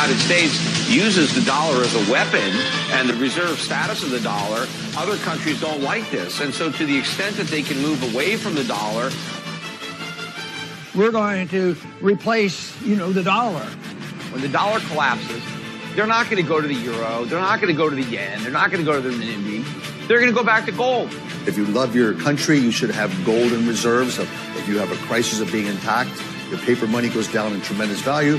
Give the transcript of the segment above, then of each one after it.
United States uses the dollar as a weapon and the reserve status of the dollar, other countries don't like this. And so to the extent that they can move away from the dollar, we're going to replace, the dollar. when the dollar collapses, they're not going to go to the euro, they're not going to go to the yen, they're not going to go to the renminbi, they're going to go back to gold. If you love your country, you should have gold in reserves. If you have a crisis of being intact, your paper money goes down in tremendous value.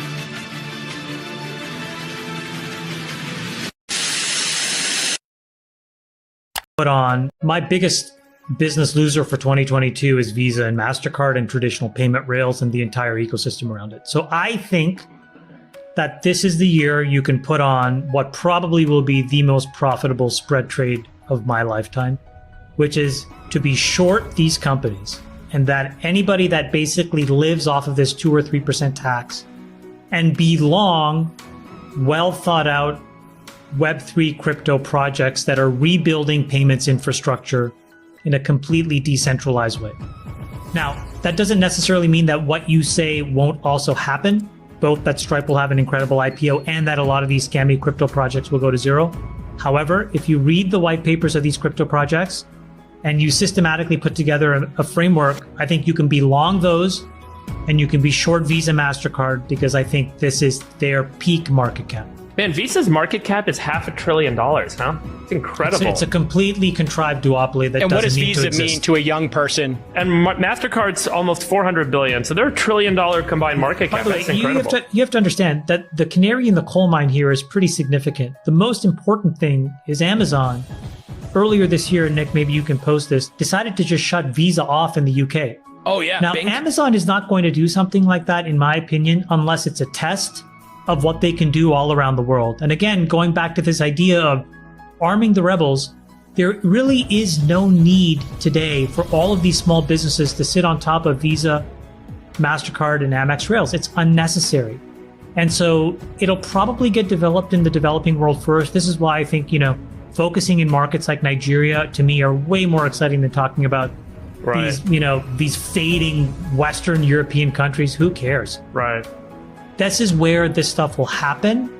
Put on my biggest business loser for 2022 is Visa and MasterCard and traditional payment rails and the entire ecosystem around it. So I think that this is the year you can put on what probably will be the most profitable spread trade of my lifetime, which is to be short these companies, and that anybody that basically lives off of this 2 or 3% tax and be long, well thought out Web3 crypto projects that are rebuilding payments infrastructure in a completely decentralized way. Now, that doesn't necessarily mean that what you say won't also happen, both that Stripe will have an incredible IPO and that a lot of these scammy crypto projects will go to zero. However, if you read the white papers of these crypto projects and you systematically put together a framework, I think you can be long those and you can be short Visa, MasterCard, because I think this is their peak market cap. Man, Visa's market cap is $500 billion, huh? It's incredible. It's a completely contrived duopoly that and what does doesn't need to Visa exist. mean to a young person? And MasterCard's almost $400 billion, so they're $1 trillion combined market cap. That's incredible. You have to understand that the canary in the coal mine here is pretty significant. The most important thing is Amazon. Earlier this year, Nick, maybe you can post this, decided to just shut Visa off in the UK. Oh, yeah. Now, Bing. Amazon is not going to do something like that, in my opinion, unless it's a test of what they can do all around the world. And again, going back to this idea of arming the rebels, there really is no need today for all of these small businesses to sit on top of Visa, MasterCard, and Amex rails. It's unnecessary. And so it'll probably get developed in the developing world first. This is why I think, focusing in markets like Nigeria, to me, are way more exciting than talking about these fading Western European countries. Who cares? Right. This is where this stuff will happen.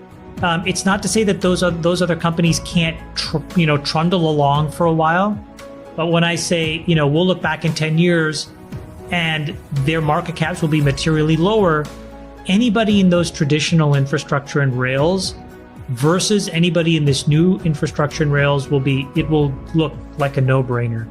It's not to say that those other companies can't, trundle along for a while. But when I say, we'll look back in 10 years and their market caps will be materially lower, anybody in those traditional infrastructure and rails versus anybody in this new infrastructure and rails it will look like a no-brainer.